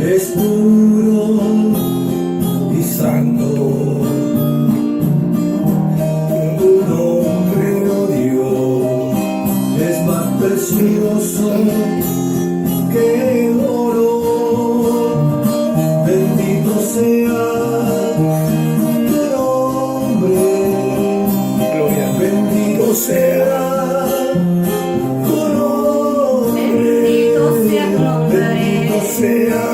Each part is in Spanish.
Es puro y santo, tu nombre, oh Dios, es más precioso que el oro. Bendito sea tu nombre, gloria, bendito sea. Sea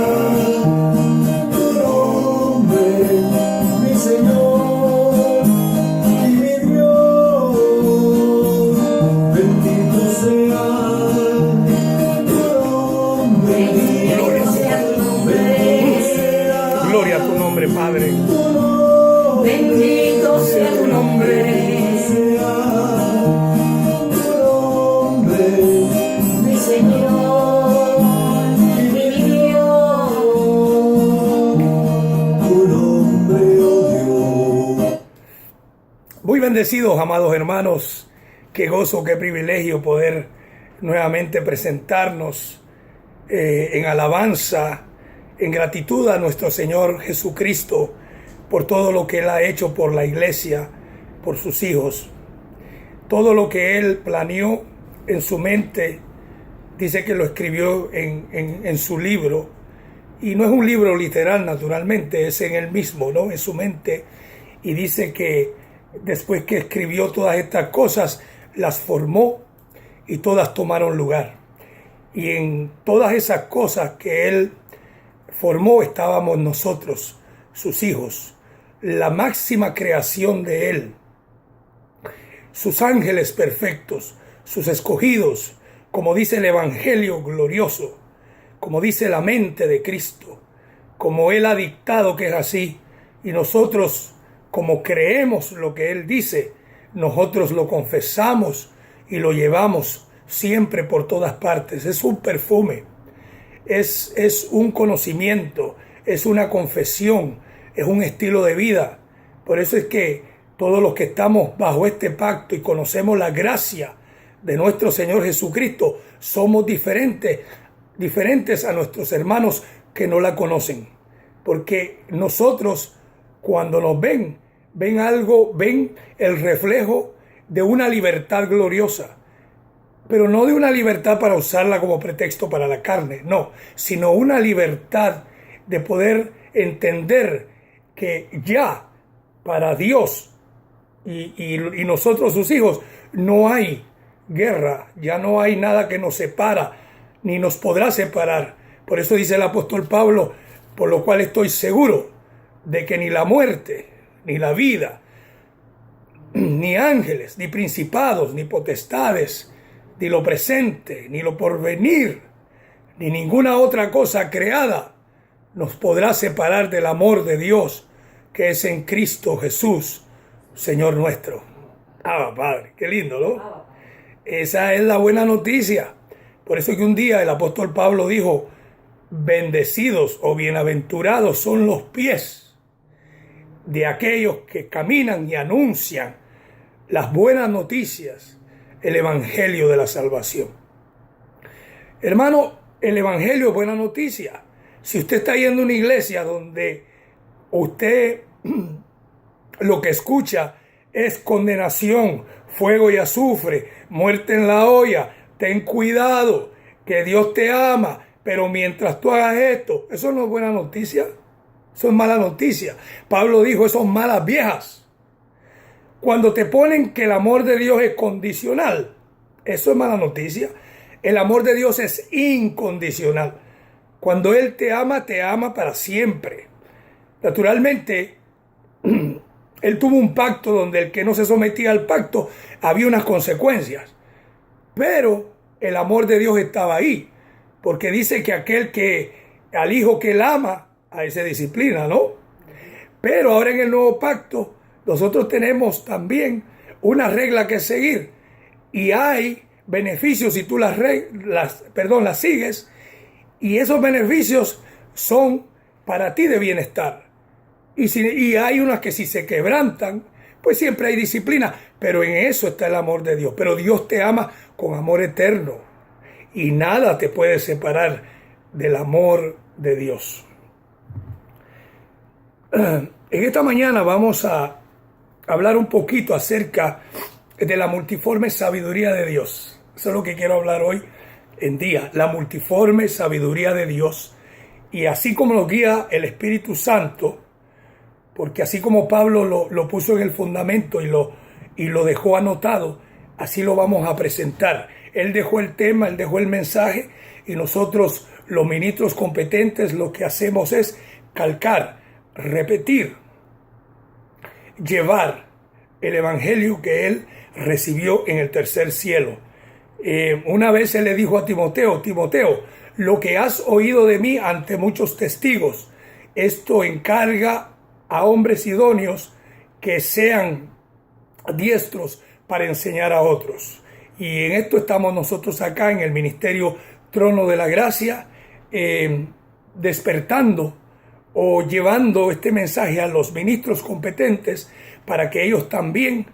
tu nombre, mi Señor y mi Dios. Bendito sea tu nombre. Gloria a tu nombre, Padre. Bendito sea tu nombre. Mi Señor. Muy bendecidos, amados hermanos. Qué gozo, qué privilegio poder nuevamente presentarnos en alabanza, en gratitud a nuestro Señor Jesucristo por todo lo que Él ha hecho por la iglesia, por sus hijos. Todo lo que Él planeó en su mente, dice que lo escribió en su libro. Y no es un libro literal, naturalmente, es en Él mismo, ¿no? En su mente. Y dice que después que escribió todas estas cosas, las formó y todas tomaron lugar. Y en todas esas cosas que Él formó estábamos nosotros, sus hijos, la máxima creación de Él, sus ángeles perfectos, sus escogidos, como dice el Evangelio glorioso, como dice la mente de Cristo, como Él ha dictado que es así, y nosotros, como creemos lo que Él dice, nosotros lo confesamos y lo llevamos siempre por todas partes. Es un perfume, es un conocimiento, es una confesión, es un estilo de vida. Por eso es que todos los que estamos bajo este pacto y conocemos la gracia de nuestro Señor Jesucristo, somos diferentes a nuestros hermanos que no la conocen. Porque nosotros, cuando nos ven algo, ven el reflejo de una libertad gloriosa, pero no de una libertad para usarla como pretexto para la carne, no, sino una libertad de poder entender que ya para Dios y nosotros sus hijos no hay guerra, ya no hay nada que nos separa, ni nos podrá separar. Por eso dice el apóstol Pablo, por lo cual estoy seguro de que ni la muerte, ni la vida, ni ángeles, ni principados, ni potestades, ni lo presente, ni lo porvenir, ni ninguna otra cosa creada nos podrá separar del amor de Dios que es en Cristo Jesús, Señor nuestro. Padre, qué lindo, ¿no? Esa es la buena noticia. Por eso que un día el apóstol Pablo dijo, bendecidos o bienaventurados son los pies de aquellos que caminan y anuncian las buenas noticias, el evangelio de la salvación. Hermano, el evangelio es buena noticia. Si usted está yendo a una iglesia donde usted lo que escucha es condenación, fuego y azufre, muerte en la olla, ten cuidado, que Dios te ama, pero mientras tú hagas esto, eso no es buena noticia, eso es mala noticia. Pablo dijo, eso es malas viejas. Cuando te ponen que el amor de Dios es condicional, eso es mala noticia. El amor de Dios es incondicional. Cuando Él te ama para siempre. Naturalmente, Él tuvo un pacto donde el que no se sometía al pacto había unas consecuencias. Pero el amor de Dios estaba ahí. Porque dice que al hijo que Él ama, a esa disciplina, ¿no? Pero ahora en el nuevo pacto, nosotros tenemos también una regla que seguir. Y hay beneficios si tú las sigues. Y esos beneficios son para ti de bienestar. Y hay unas que si se quebrantan, pues siempre hay disciplina. Pero en eso está el amor de Dios. Pero Dios te ama con amor eterno. Y nada te puede separar del amor de Dios. En esta mañana vamos a hablar un poquito acerca de la multiforme sabiduría de Dios. Eso es lo que quiero hablar hoy en día, la multiforme sabiduría de Dios. Y así como lo guía el Espíritu Santo, porque así como Pablo lo puso en el fundamento y lo dejó anotado, así lo vamos a presentar. Él dejó el tema, él dejó el mensaje, y nosotros, los ministros competentes, lo que hacemos es calcar, repetir, llevar el evangelio que él recibió en el tercer cielo. Una vez él le dijo a Timoteo: Timoteo, lo que has oído de mí ante muchos testigos, esto encarga a hombres idóneos que sean diestros para enseñar a otros. Y en esto estamos nosotros acá en el Ministerio Trono de la Gracia, despertando o llevando este mensaje a los ministros competentes para que ellos también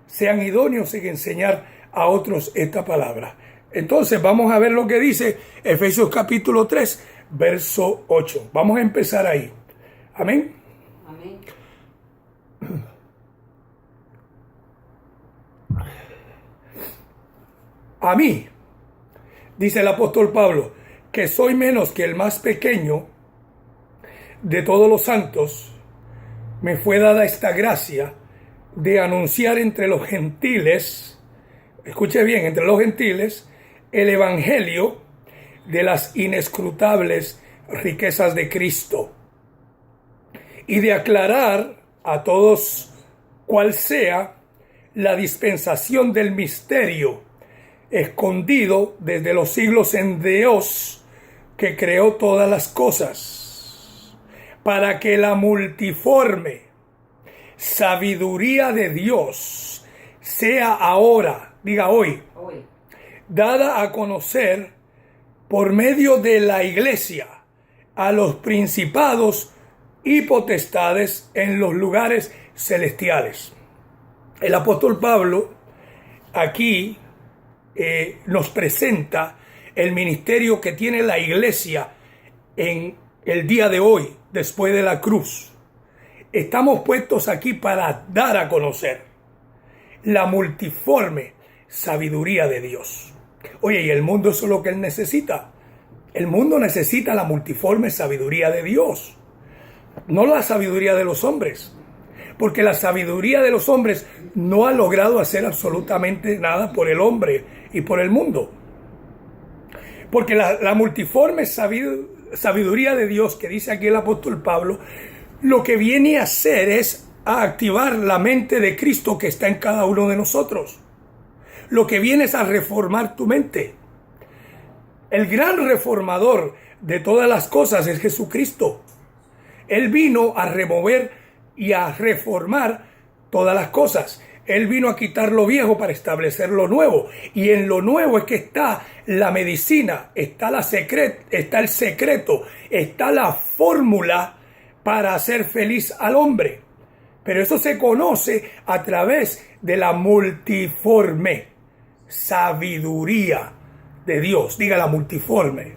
sean idóneos en enseñar a otros esta palabra. Entonces vamos a ver lo que dice Efesios capítulo 3, verso 8. Vamos a empezar ahí. Amén. Amén. A mí, dice el apóstol Pablo, que soy menos que el más pequeño de todos los santos, me fue dada esta gracia de anunciar entre los gentiles, escuche bien, entre los gentiles, el evangelio de las inescrutables riquezas de Cristo, y de aclarar a todos cuál sea la dispensación del misterio escondido desde los siglos en Dios, que creó todas las cosas, para que la multiforme sabiduría de Dios sea ahora, diga hoy, dada a conocer por medio de la iglesia a los principados y potestades en los lugares celestiales. El apóstol Pablo aquí nos presenta el ministerio que tiene la iglesia en el día de hoy, después de la cruz. Estamos puestos aquí para dar a conocer la multiforme sabiduría de Dios. Oye, y el mundo, eso es lo que él necesita. El mundo necesita la multiforme sabiduría de Dios, no la sabiduría de los hombres, porque la sabiduría de los hombres no ha logrado hacer absolutamente nada por el hombre y por el mundo. Porque la multiforme sabiduría de Dios, que dice aquí el apóstol Pablo, lo que viene a hacer es a activar la mente de Cristo que está en cada uno de nosotros. Lo que viene es a reformar tu mente. El gran reformador de todas las cosas es Jesucristo. Él vino a remover y a reformar todas las cosas. Él vino a quitar lo viejo para establecer lo nuevo. Y en lo nuevo es que está la medicina, está el secreto, está la fórmula para hacer feliz al hombre. Pero eso se conoce a través de la multiforme sabiduría de Dios. Diga la multiforme.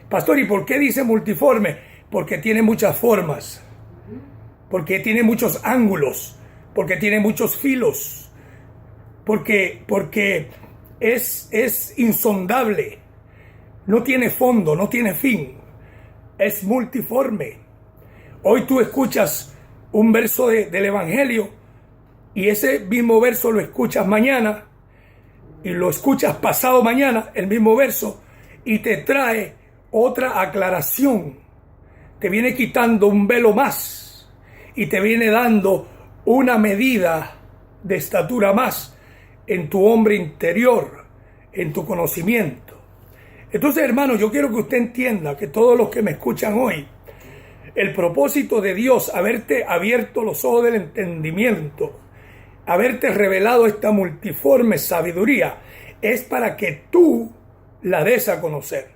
Pastor, ¿y por qué dice multiforme? Porque tiene muchas formas, porque tiene muchos ángulos, porque tiene muchos filos, porque es insondable, no tiene fondo, no tiene fin, es multiforme. Hoy tú escuchas un verso del Evangelio y ese mismo verso lo escuchas mañana y lo escuchas pasado mañana, el mismo verso, y te trae otra aclaración, te viene quitando un velo más y te viene dando una medida de estatura más en tu hombre interior, en tu conocimiento. Entonces, hermano, yo quiero que usted entienda, que todos los que me escuchan hoy, el propósito de Dios, haberte abierto los ojos del entendimiento, haberte revelado esta multiforme sabiduría, es para que tú la des a conocer.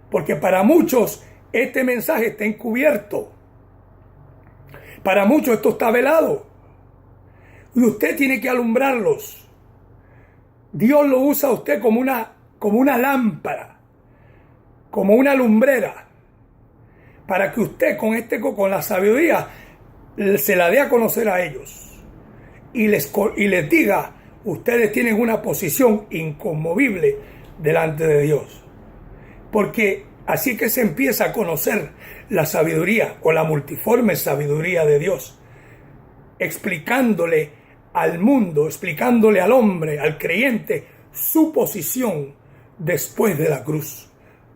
Porque para muchos este mensaje está encubierto. Para muchos esto está velado. Y usted tiene que alumbrarlos. Dios lo usa a usted como una lámpara como una lumbrera, para que usted con la sabiduría se la dé a conocer a ellos y les diga, ustedes tienen una posición inconmovible delante de Dios. Porque así que se empieza a conocer la sabiduría o la multiforme sabiduría de Dios, explicándole al mundo, explicándole al hombre, al creyente, su posición después de la cruz,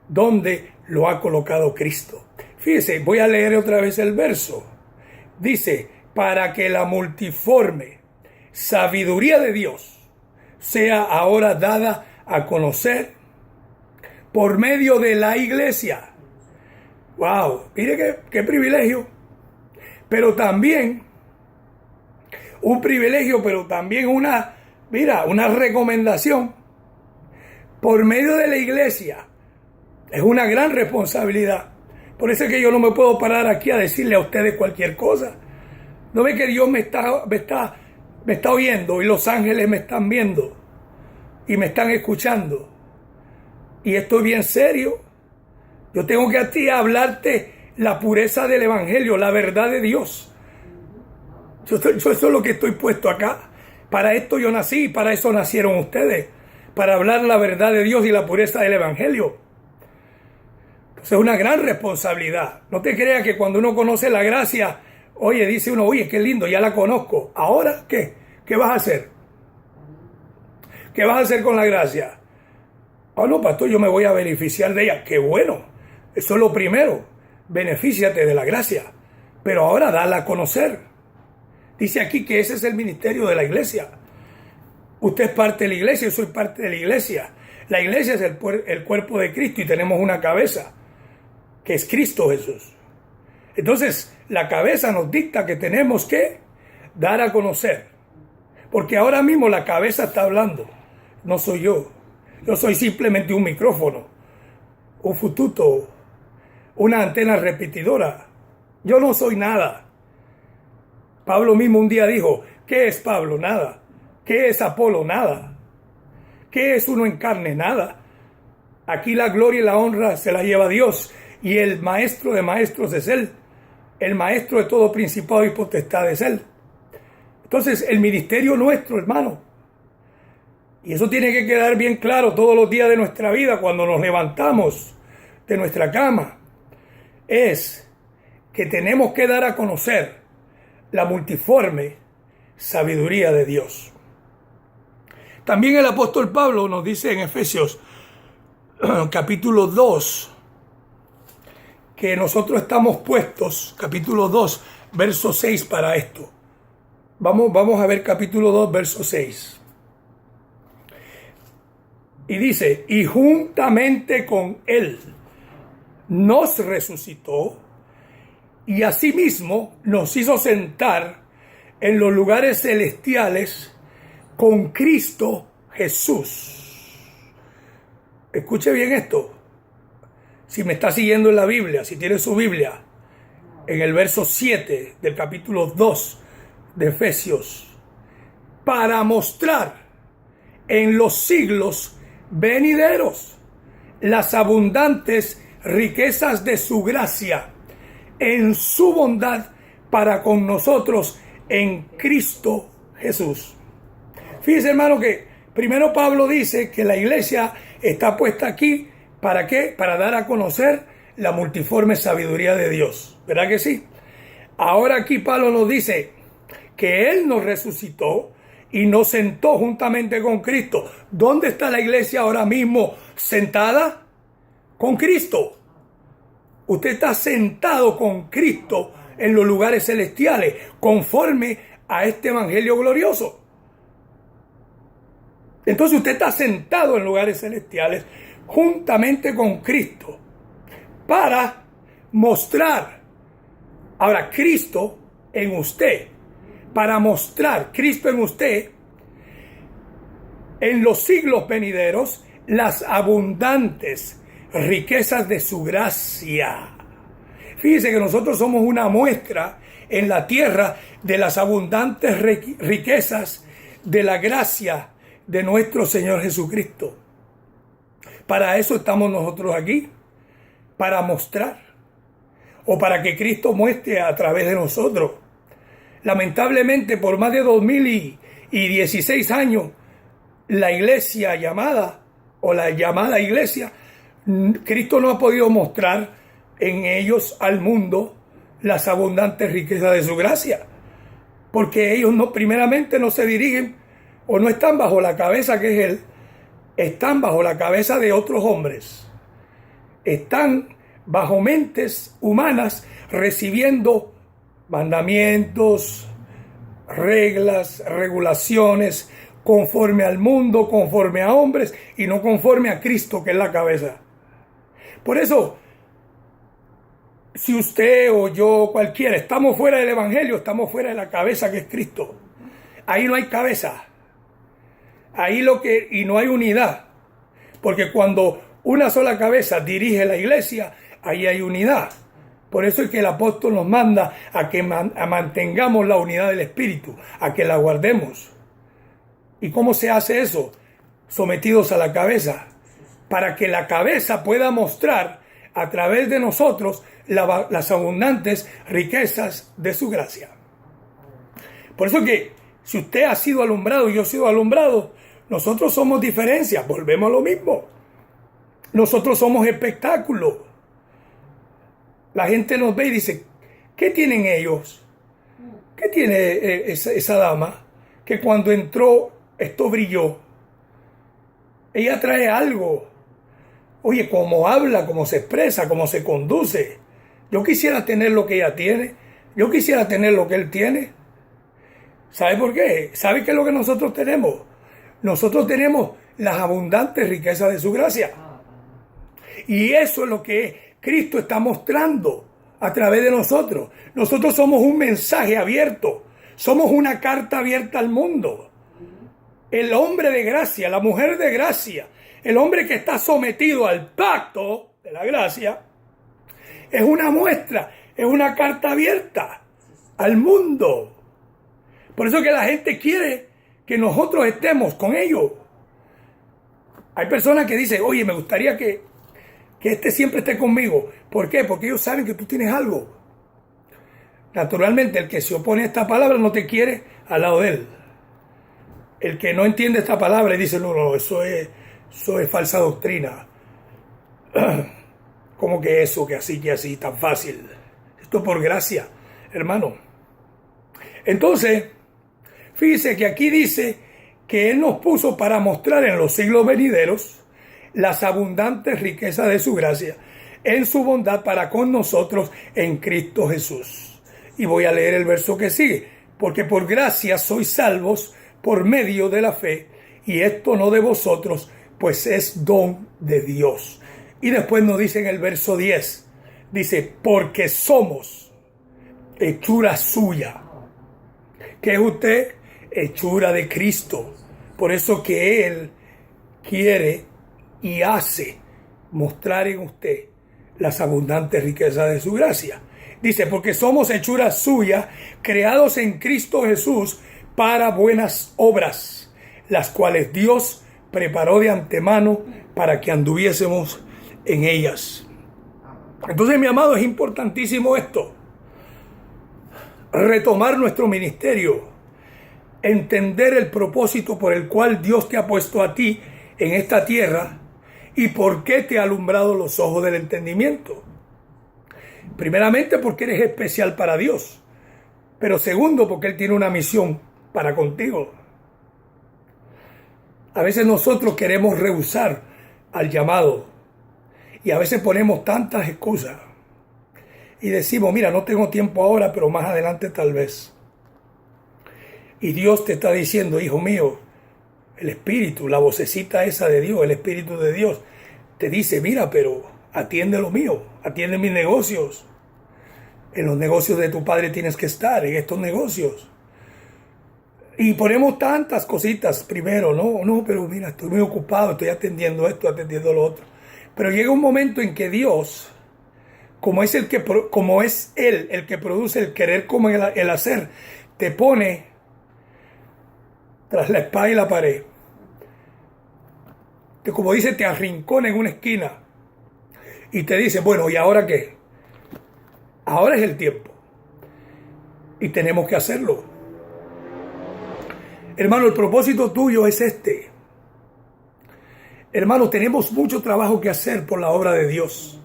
donde lo ha colocado Cristo. Fíjese, voy a leer otra vez el verso. Dice, para que la multiforme sabiduría de Dios sea ahora dada a conocer por medio de la iglesia. ¡Wow! Mire qué privilegio. Pero también, un privilegio, pero también una recomendación. Por medio de la iglesia. Es una gran responsabilidad. Por eso es que yo no me puedo parar aquí a decirle a ustedes cualquier cosa. ¿No ve que Dios me está oyendo y los ángeles me están viendo y me están escuchando? Y estoy bien serio. Yo tengo que a ti hablarte la pureza del evangelio, la verdad de Dios. Yo eso es lo que estoy puesto acá. Para esto yo nací y para eso nacieron ustedes. Para hablar la verdad de Dios y la pureza del evangelio. Entonces es una gran responsabilidad. No te creas que cuando uno conoce la gracia, dice uno, qué lindo, ya la conozco. ¿Ahora qué? ¿Qué vas a hacer? ¿Qué vas a hacer con la gracia? No, pastor, yo me voy a beneficiar de ella. ¡Qué bueno! Eso es lo primero. Benefíciate de la gracia. Pero ahora dala a conocer. Dice aquí que ese es el ministerio de la iglesia. Usted es parte de la iglesia, yo soy parte de la iglesia. La iglesia es el cuerpo de Cristo y tenemos una cabeza, que es Cristo Jesús. Entonces, la cabeza nos dicta que tenemos que dar a conocer. Porque ahora mismo la cabeza está hablando. No soy yo. Yo soy simplemente un micrófono, un fututo, una antena repetidora. Yo no soy nada. Pablo mismo un día dijo, ¿qué es Pablo? Nada. ¿Qué es Apolo? Nada. ¿Qué es uno en carne? Nada. Aquí la gloria y la honra se la lleva Dios. Y el maestro de maestros es Él. El maestro de todo principado y potestad es Él. Entonces, el ministerio nuestro, hermano, y eso tiene que quedar bien claro todos los días de nuestra vida cuando nos levantamos de nuestra cama, es que tenemos que dar a conocer la multiforme sabiduría de Dios. También el apóstol Pablo nos dice en Efesios capítulo 2 que nosotros estamos puestos, capítulo 2, verso 6 para esto. Vamos a ver capítulo 2, verso 6. Y dice, y juntamente con Él nos resucitó y asimismo nos hizo sentar en los lugares celestiales con Cristo Jesús. Escuche bien esto. Si me está siguiendo en la Biblia, si tiene su Biblia, en el verso 7 del capítulo 2 de Efesios, para mostrar en los siglos venideros las abundantes riquezas de su gracia en su bondad para con nosotros en Cristo Jesús. Fíjese, hermano, que primero Pablo dice que la iglesia está puesta aquí, ¿para qué? Para dar a conocer la multiforme sabiduría de Dios, ¿verdad que sí? Ahora aquí Pablo nos dice que Él nos resucitó y nos sentó juntamente con Cristo. ¿Dónde está la iglesia ahora mismo sentada? Con Cristo. Usted está sentado con Cristo en los lugares celestiales, conforme a este evangelio glorioso. Entonces usted está sentado en lugares celestiales juntamente con Cristo para mostrar ahora Cristo en usted, para mostrar Cristo en usted en los siglos venideros las abundantes riquezas de su gracia. Fíjese que nosotros somos una muestra en la tierra de las abundantes riquezas de la gracia de nuestro Señor Jesucristo. Para eso estamos nosotros aquí, para mostrar o para que Cristo muestre a través de nosotros. Lamentablemente, por más de 2016 años, la iglesia llamada o la llamada iglesia, Cristo no ha podido mostrar en ellos al mundo las abundantes riquezas de su gracia, porque ellos no, primeramente no se dirigen o no están bajo la cabeza que es Él, están bajo la cabeza de otros hombres, están bajo mentes humanas recibiendo mandamientos, reglas, regulaciones, conforme al mundo, conforme a hombres y no conforme a Cristo, que es la cabeza. Por eso, si usted o yo, cualquiera, estamos fuera del Evangelio, estamos fuera de la cabeza que es Cristo. Ahí no hay cabeza. Y no hay unidad. Porque cuando una sola cabeza dirige la iglesia, ahí hay unidad. Por eso es que el apóstol nos manda a que mantengamos la unidad del Espíritu, a que la guardemos. ¿Y cómo se hace eso? Sometidos a la cabeza, para que la cabeza pueda mostrar a través de nosotros las abundantes riquezas de su gracia. Por eso que si usted ha sido alumbrado y yo he sido alumbrado, nosotros somos diferencia, volvemos a lo mismo. Nosotros somos espectáculo. La gente nos ve y dice, ¿qué tienen ellos? ¿Qué tiene esa dama? Que cuando entró, esto brilló. Ella trae algo. Oye, cómo habla, cómo se expresa, cómo se conduce. Yo quisiera tener lo que ella tiene. Yo quisiera tener lo que él tiene. ¿Sabe por qué? ¿Sabe qué es lo que nosotros tenemos? Nosotros tenemos las abundantes riquezas de su gracia. Y eso es lo que Cristo está mostrando a través de nosotros. Nosotros somos un mensaje abierto. Somos una carta abierta al mundo. El hombre de gracia, la mujer de gracia, el hombre que está sometido al pacto de la gracia, es una muestra, es una carta abierta al mundo. Por eso que la gente quiere que nosotros estemos con ellos. Hay personas que dicen, oye, me gustaría que este siempre esté conmigo. ¿Por qué? Porque ellos saben que tú tienes algo. Naturalmente, el que se opone a esta palabra no te quiere al lado de él. El que no entiende esta palabra y dice, no, eso es falsa doctrina. ¿Cómo que eso, que así, tan fácil? Esto es por gracia, hermano. Entonces, fíjese que aquí dice que Él nos puso para mostrar en los siglos venideros las abundantes riquezas de su gracia, en su bondad para con nosotros en Cristo Jesús. Y voy a leer el verso que sigue. Porque por gracia sois salvos por medio de la fe, y esto no de vosotros, pues es don de Dios. Y después nos dice en el verso 10, dice, porque somos hechura suya. ¿Qué es usted? Hechura de Cristo. Por eso que Él quiere y hace mostrar en usted las abundantes riquezas de su gracia. Dice, porque somos hechura suya, creados en Cristo Jesús para buenas obras, las cuales Dios preparó de antemano para que anduviésemos en ellas. Entonces, mi amado, es importantísimo esto. Retomar nuestro ministerio. Entender el propósito por el cual Dios te ha puesto a ti en esta tierra y por qué te ha alumbrado los ojos del entendimiento. Primeramente, porque eres especial para Dios. Pero segundo, porque Él tiene una misión para contigo. A veces nosotros queremos rehusar al llamado y a veces ponemos tantas excusas y decimos, mira, no tengo tiempo ahora, pero más adelante tal vez. Y Dios te está diciendo, hijo mío, el Espíritu, la vocecita esa de Dios, el Espíritu de Dios, te dice, mira, pero atiende lo mío, atiende mis negocios. En los negocios de tu padre tienes que estar, en estos negocios. Y ponemos tantas cositas primero, no, pero mira, estoy muy ocupado, estoy atendiendo esto, atendiendo lo otro. Pero llega un momento en que Dios, como es Él el que produce el querer como el hacer, te pone tras la espada y la pared. Como dice, te arrincona en una esquina y te dicen, bueno, ¿y ahora qué? Ahora es el tiempo. Y tenemos que hacerlo. Hermano, el propósito tuyo es este. Hermano, tenemos mucho trabajo que hacer por la obra de Dios.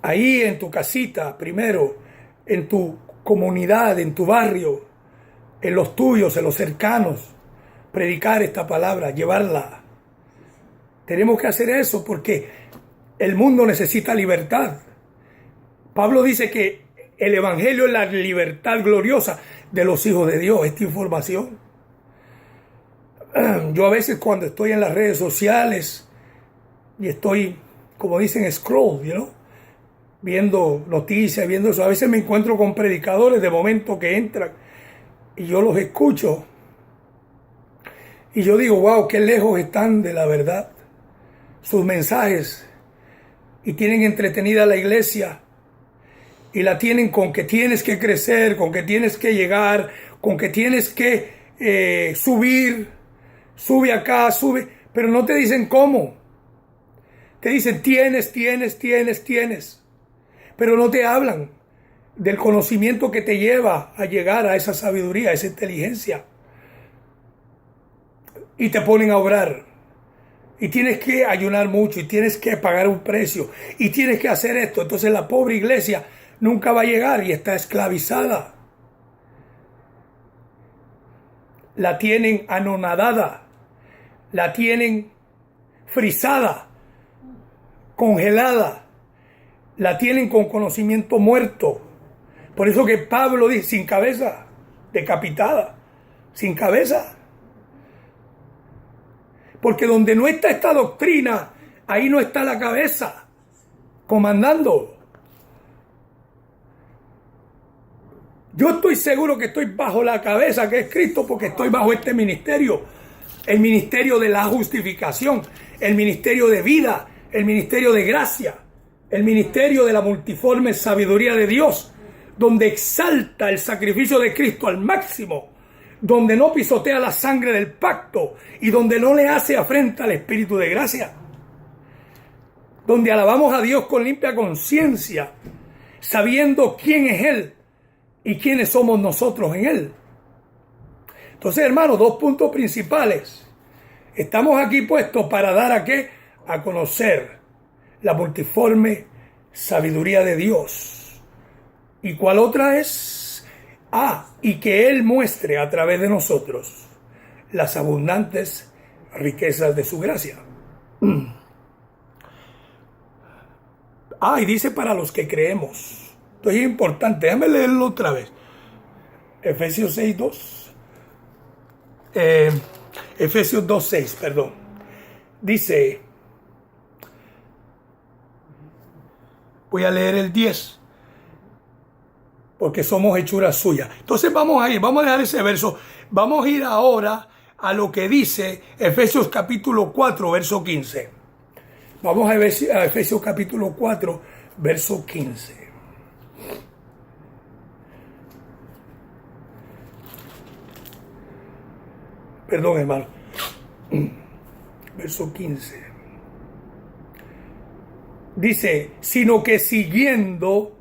Ahí en tu casita, primero, en tu comunidad, en tu barrio, en los tuyos, en los cercanos, predicar esta palabra, llevarla. Tenemos que hacer eso porque el mundo necesita libertad. Pablo dice que el evangelio es la libertad gloriosa de los hijos de Dios, esta información. Yo a veces cuando estoy en las redes sociales y estoy, como dicen, scroll, viendo noticias, viendo eso, a veces me encuentro con predicadores de momento que entran y yo los escucho y yo digo, wow, qué lejos están de la verdad sus mensajes, y tienen entretenida a la iglesia y la tienen con que tienes que crecer, con que tienes que llegar, con que tienes que sube acá, sube, pero no te dicen cómo. Te dicen tienes, pero no te hablan del conocimiento que te lleva a llegar a esa sabiduría, a esa inteligencia. Y te ponen a obrar. Y tienes que ayunar mucho, y tienes que pagar un precio, y tienes que hacer esto. Entonces la pobre iglesia nunca va a llegar y está esclavizada. La tienen anonadada, la tienen frisada, congelada, la tienen con conocimiento muerto. Por eso que Pablo dice, sin cabeza, decapitada, sin cabeza. Porque donde no está esta doctrina, ahí no está la cabeza comandando. Yo estoy seguro que estoy bajo la cabeza que es Cristo, porque estoy bajo este ministerio. El ministerio de la justificación, el ministerio de vida, el ministerio de gracia, el ministerio de la multiforme sabiduría de Dios, donde exalta el sacrificio de Cristo al máximo, donde no pisotea la sangre del pacto y donde no le hace afrenta al Espíritu de gracia, donde alabamos a Dios con limpia conciencia, sabiendo quién es Él y quiénes somos nosotros en Él. Entonces, hermanos, dos puntos principales. Estamos aquí puestos para dar ¿a qué? A conocer la multiforme sabiduría de Dios. ¿Y cuál otra es? Y que Él muestre a través de nosotros las abundantes riquezas de su gracia. Y dice para los que creemos. Esto es importante, déjame leerlo otra vez. Efesios 6:2. Efesios 2:6, perdón. Dice, voy a leer el 10. Porque somos hechuras suyas. Entonces vamos a dejar ese verso. Vamos a ir ahora a lo que dice Efesios capítulo 4, verso 15. Vamos a Efesios capítulo 4, verso 15. Perdón, hermano. Verso 15. Dice, sino que siguiendo...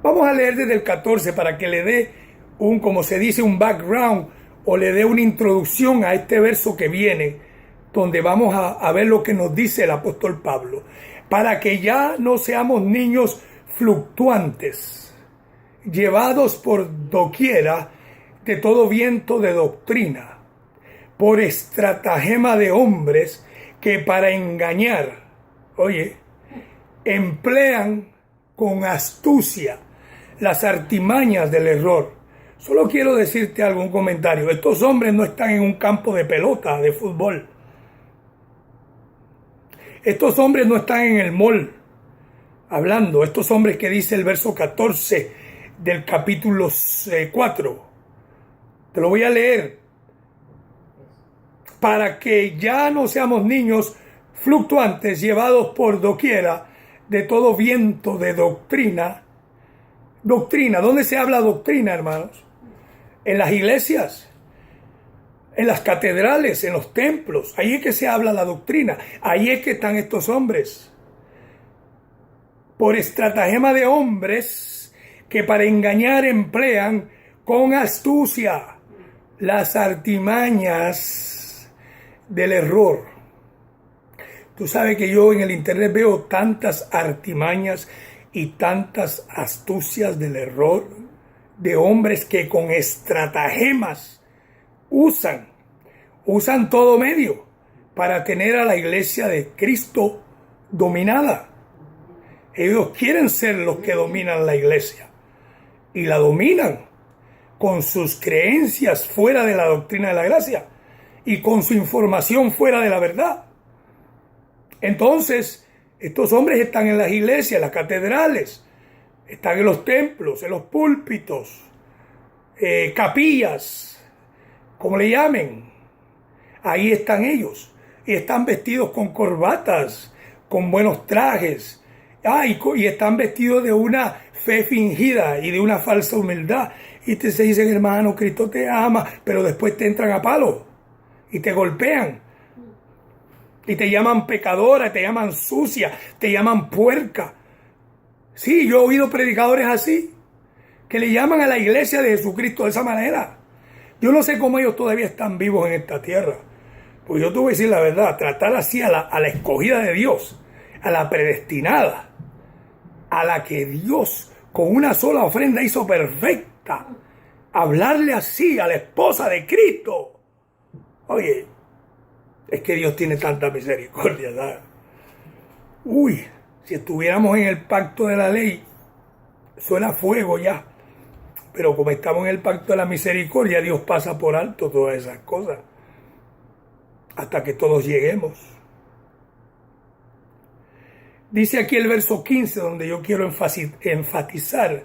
Vamos a leer desde el 14 para que le dé como se dice, un background o le dé una introducción a este verso que viene, donde vamos a ver lo que nos dice el apóstol Pablo. Para que ya no seamos niños fluctuantes, llevados por doquiera de todo viento de doctrina, por estratagema de hombres que para engañar, emplean con astucia las artimañas del error. Solo quiero decirte algún comentario. Estos hombres no están en un campo de pelota, de fútbol. Estos hombres no están en el mall hablando. Estos hombres que dice el verso 14 del capítulo 4. Te lo voy a leer. Para que ya no seamos niños fluctuantes, llevados por doquiera de todo viento de doctrina. Doctrina, ¿dónde se habla doctrina, hermanos? En las iglesias. en las catedrales, en los templos. Ahí es que se habla la doctrina. Ahí es que están estos hombres. Por estratagema de hombres que para engañar emplean con astucia las artimañas del error. Tú sabes que yo en el internet veo tantas artimañas y tantas astucias del error de hombres que con estratagemas usan todo medio para tener a la iglesia de Cristo dominada. Ellos quieren ser los que dominan la iglesia y la dominan con sus creencias fuera de la doctrina de la gracia y con su información fuera de la verdad. Entonces, estos hombres están en las iglesias, en las catedrales, están en los templos, en los púlpitos, capillas, como le llamen. Ahí están ellos y están vestidos con corbatas, con buenos trajes, y están vestidos de una fe fingida y de una falsa humildad. Y te dicen, hermano, Cristo te ama, pero después te entran a palo y te golpean. Y te llaman pecadora, te llaman sucia, te llaman puerca. Sí, yo he oído predicadores así, que le llaman a la iglesia de Jesucristo de esa manera. Yo no sé cómo ellos todavía están vivos en esta tierra. Pues yo te voy a decir la verdad, tratar así a la escogida de Dios, a la predestinada, a la que Dios con una sola ofrenda hizo perfecta, hablarle así a la esposa de Cristo. Oye, es que Dios tiene tanta misericordia, ¿sabes? Uy, si estuviéramos en el pacto de la ley, suena fuego ya. Pero como estamos en el pacto de la misericordia, Dios pasa por alto todas esas cosas. Hasta que todos lleguemos. Dice aquí el verso 15, donde yo quiero enfatizar,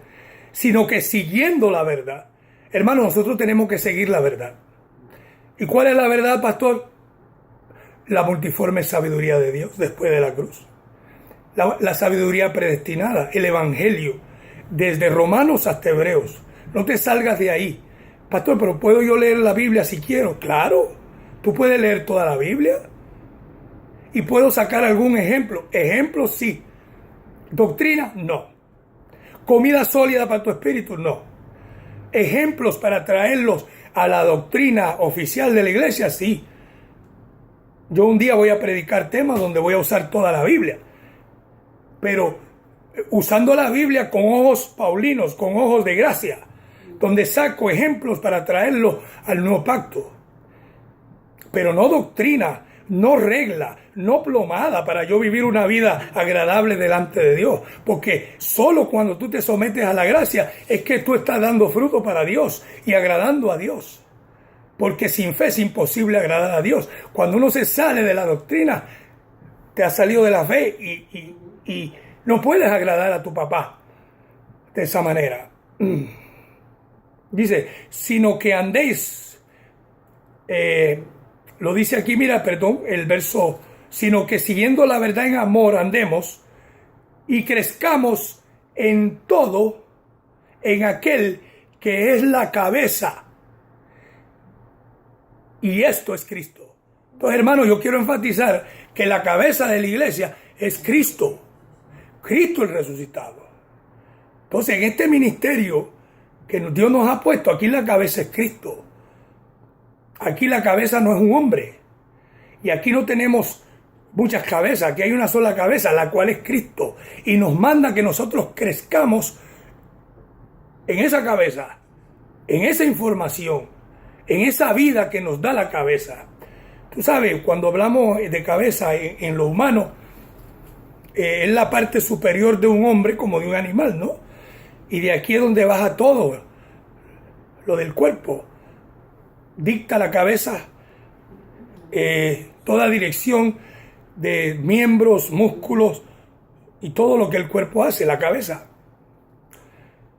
sino que siguiendo la verdad. Hermanos, nosotros tenemos que seguir la verdad. ¿Y cuál es la verdad, pastor? La multiforme sabiduría de Dios después de la cruz. La sabiduría predestinada, el evangelio, desde Romanos hasta Hebreos. No te salgas de ahí. Pastor, pero ¿puedo yo leer la Biblia si quiero? Claro, tú puedes leer toda la Biblia. ¿Y puedo sacar algún ejemplo? Ejemplos sí. Doctrina, no. Comida sólida para tu espíritu, no. Ejemplos para traerlos a la doctrina oficial de la iglesia, sí. Yo un día voy a predicar temas donde voy a usar toda la Biblia. Pero usando la Biblia con ojos paulinos, con ojos de gracia, donde saco ejemplos para traerlos al nuevo pacto. Pero no doctrina, no regla, no plomada para yo vivir una vida agradable delante de Dios. Porque solo cuando tú te sometes a la gracia es que tú estás dando fruto para Dios y agradando a Dios. Porque sin fe es imposible agradar a Dios. Cuando uno se sale de la doctrina, te has salido de la fe y no puedes agradar a tu papá de esa manera. Dice, sino que andéis, lo dice aquí, mira, perdón, el verso, sino que siguiendo la verdad en amor andemos y crezcamos en todo en aquel que es la cabeza. Y esto es Cristo. Entonces, hermanos, yo quiero enfatizar que la cabeza de la iglesia es Cristo. Cristo el resucitado. Entonces, en este ministerio que Dios nos ha puesto, aquí la cabeza es Cristo. Aquí la cabeza no es un hombre. Y aquí no tenemos muchas cabezas. Aquí hay una sola cabeza, la cual es Cristo. Y nos manda que nosotros crezcamos en esa cabeza, en esa información, en esa vida que nos da la cabeza. Tú sabes, cuando hablamos de cabeza en lo humano, es la parte superior de un hombre como de un animal, ¿no? Y de aquí es donde baja todo, lo del cuerpo. Dicta la cabeza toda dirección de miembros, músculos y todo lo que el cuerpo hace, la cabeza.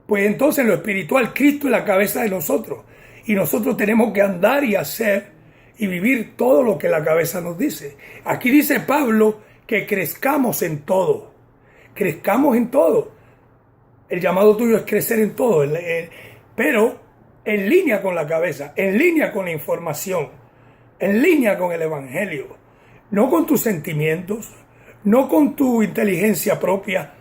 Pues entonces en lo espiritual, Cristo es la cabeza de nosotros. Y nosotros tenemos que andar y hacer y vivir todo lo que la cabeza nos dice. Aquí dice Pablo que crezcamos en todo. Crezcamos en todo. El llamado tuyo es crecer en todo. Pero en línea con la cabeza, en línea con la información. en línea con el Evangelio, no con tus sentimientos, no con tu inteligencia propia,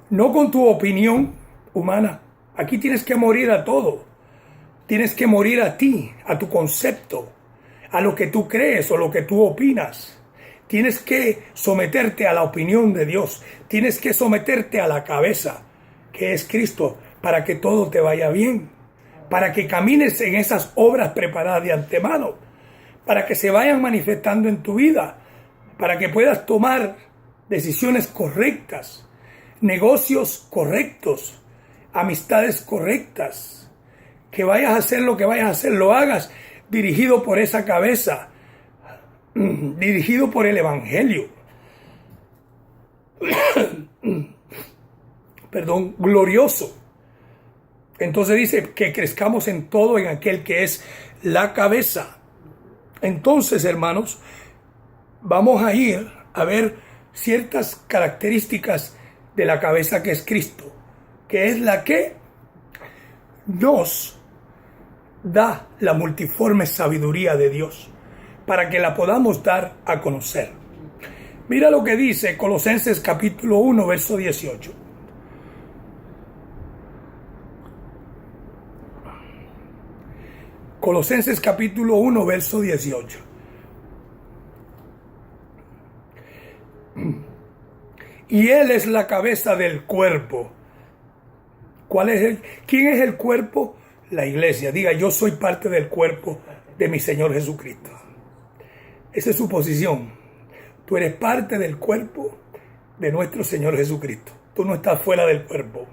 no con tu opinión humana. Aquí tienes que morir a todo. Tienes que morir a ti, a tu concepto, a lo que tú crees o lo que tú opinas. Tienes que someterte a la opinión de Dios. Tienes que someterte a la cabeza, que es Cristo, para que todo te vaya bien. Para que camines en esas obras preparadas de antemano. Para que se vayan manifestando en tu vida. Para que puedas tomar decisiones correctas, negocios correctos, amistades correctas. Que vayas a hacer lo que vayas a hacer, lo hagas dirigido por esa cabeza, dirigido por el Evangelio. Perdón, glorioso. Entonces dice que crezcamos en todo en aquel que es la cabeza. Entonces, hermanos, vamos a ir a ver ciertas características de la cabeza que es Cristo, que es la que nos da la multiforme sabiduría de Dios para que la podamos dar a conocer. Mira lo que dice Colosenses capítulo 1, verso 18. Colosenses capítulo 1, verso 18. Y Él es la cabeza del cuerpo. ¿Quién es el cuerpo? La iglesia. Diga, yo soy parte del cuerpo de mi Señor Jesucristo. Esa es su posición. Tú eres parte del cuerpo de nuestro Señor Jesucristo. Tú no estás fuera del cuerpo.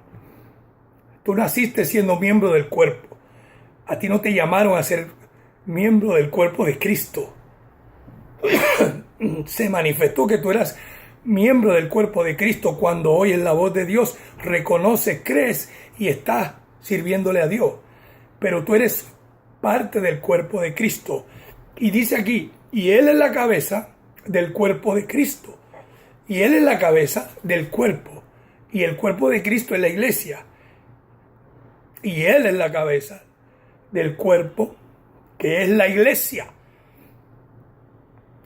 Tú naciste siendo miembro del cuerpo. A ti no te llamaron a ser miembro del cuerpo de Cristo. Se manifestó que tú eras miembro del cuerpo de Cristo cuando oyes la voz de Dios, reconoces, crees y estás sirviéndole a Dios. Pero tú eres parte del cuerpo de Cristo. Y dice aquí, y Él es la cabeza del cuerpo de Cristo. Y Él es la cabeza del cuerpo. Y el cuerpo de Cristo es la iglesia. Y Él es la cabeza del cuerpo, que es la iglesia.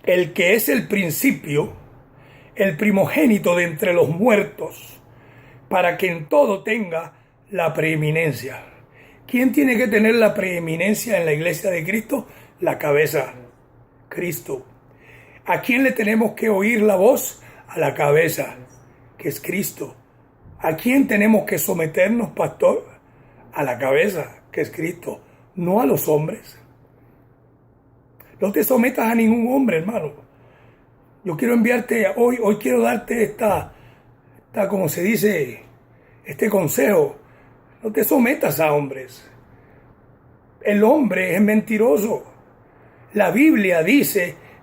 El que es el principio, el primogénito de entre los muertos, para que en todo tenga la preeminencia. ¿Quién tiene que tener la preeminencia en la iglesia de Cristo? La cabeza, Cristo. ¿A quién le tenemos que oír la voz? A la cabeza, que es Cristo. ¿A quién tenemos que someternos, pastor? A la cabeza, que es Cristo, no a los hombres. No te sometas a ningún hombre, hermano. Yo quiero enviarte hoy quiero darte esta, como se dice, este consejo. No te sometas a hombres. El hombre es mentiroso. La Biblia dice